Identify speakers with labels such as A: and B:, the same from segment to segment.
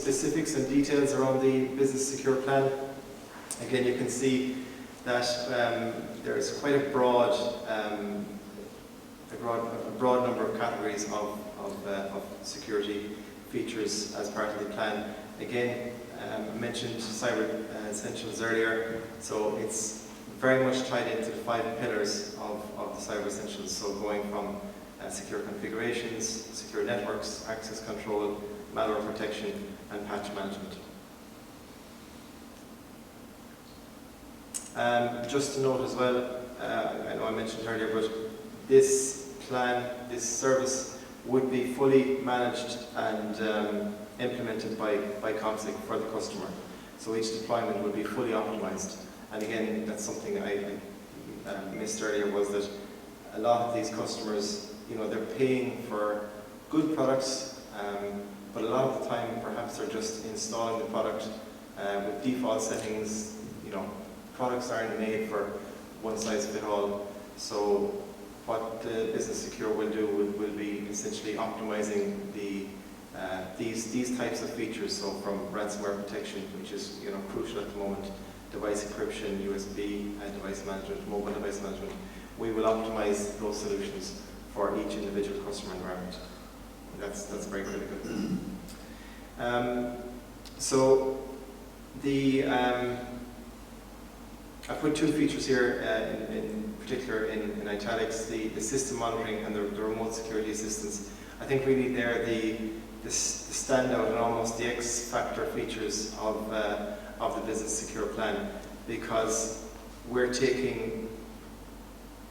A: specifics and details around the Business Secure Plan, again you can see that there is quite a broad number of categories of security features as part of the plan. Again, I mentioned Cyber Essentials earlier, so it's very much tied into the 5 pillars of the Cyber Essentials, so going from secure configurations, secure networks, access control, malware protection, and patch management. Just to note as well, I know I mentioned earlier, but this plan, this service would be fully managed and implemented by CommSec for the customer. So each deployment will be fully optimized. And again, that's something I missed earlier, was that a lot of these customers, they're paying for good products, but a lot of the time perhaps they're just installing the product with default settings. Products aren't made for one size fit all. So what Business Secure will do will be essentially optimizing these types of features. So from ransomware protection, which is crucial at the moment, device encryption, USB device management, mobile device management, we will optimize those solutions for each individual customer environment. That's very critical. So I put 2 features here in particular in italics: the system monitoring and the remote security assistance. I think really they're the standout and almost the X factor features of the Business Secure Plan, because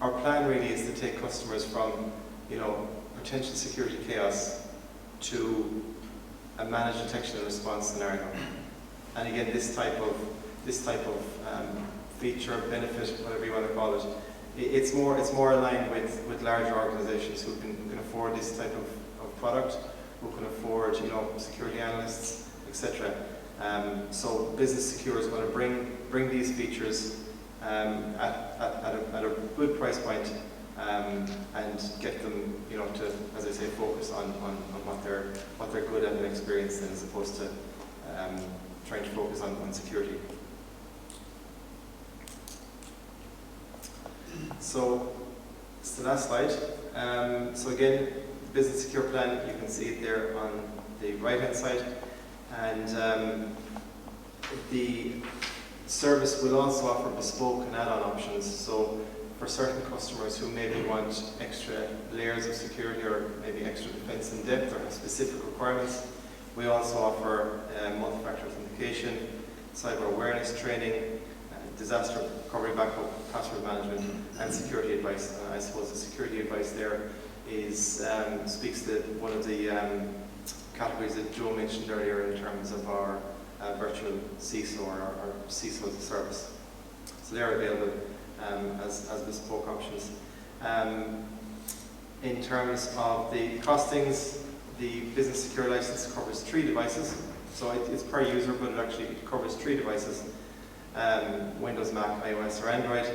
A: our plan really is to take customers from potential security chaos to a managed detection and response scenario. And again, this type of feature, benefit, whatever you want to call it, it's more aligned with larger organizations who can afford this type of product, who can afford security analysts, etc. So Business Secure is going to bring these features at a good price point, and get them to, as I say, focus on what they're good at and experienced in, as opposed to trying to focus on security. So it's the last slide. So again, the Business Secure Plan, you can see it there on the right hand side, and the service will also offer bespoke and add-on options. So for certain customers who maybe want extra layers of security, or maybe extra defense in depth, or have specific requirements, we also offer multi-factor authentication, cyber awareness training, disaster recovery, backup, password management, and security advice. I suppose the security advice there speaks to one of the categories that Joe mentioned earlier in terms of our virtual CISO, or CISO as a service. So they're available as bespoke options. In terms of the costings, the Business Secure license covers 3 devices. So it's per user, but it covers 3 devices. Windows, Mac, iOS, or Android,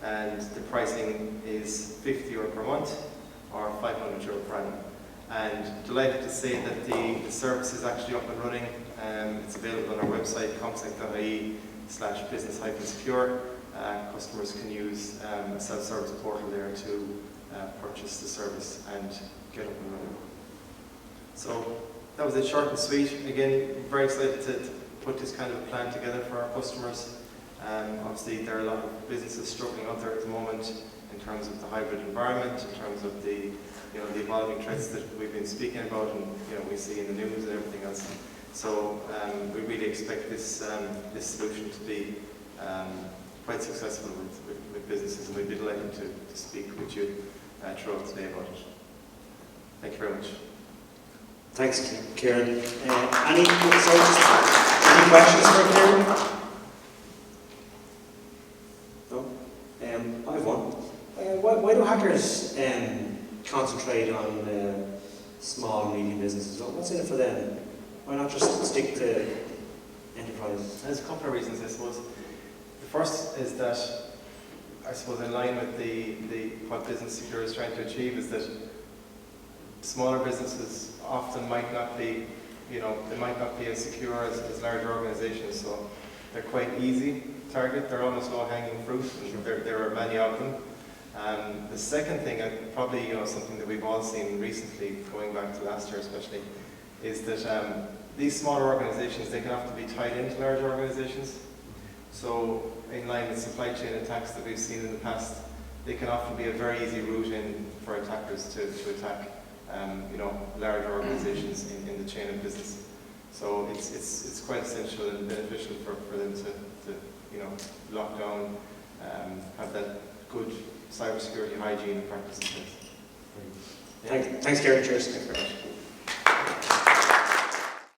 A: and the pricing is €50 per month or €500 per annum. And delighted to say that the service is actually up and running. It's available on our website, commsec.ie/business-secure. Customers can use a self-service portal there to purchase the service and get up and running. So that was it, short and sweet. Again, very excited to put this kind of a plan together for our customers. Obviously, there are a lot of businesses struggling out there at the moment in terms of the hybrid environment, in terms of the evolving threats that we've been speaking about, and we see in the news and everything else. So we really expect this solution to be quite successful with businesses, and we'd be delighted to speak with you throughout today about it. Thank you very much.
B: Thanks, Ciaran. Any questions for Ciaran? No? I have one. Why do hackers concentrate on small and medium businesses? What's in it for them? Why not just stick to enterprise?
A: There's a couple of reasons, I suppose. The first is that, I suppose, in line with what Business Secure is trying to achieve, is that smaller businesses often might not be you know, they might not be as secure as larger organizations, so they're quite easy to target. They're almost low-hanging fruit, and there are many of them. The second thing, probably, you know, something that we've all seen recently, going back to last year especially, is that these smaller organizations, they can often be tied into larger organizations. So in line with supply chain attacks that we've seen in the past, they can often be a very easy route in for attackers to attack you know, larger organizations in the chain of business. So it's quite essential and beneficial for them to you know, lock down, have that good cybersecurity hygiene practice in place.
B: Thanks, Ciaran. Cheers.
A: Thanks very much.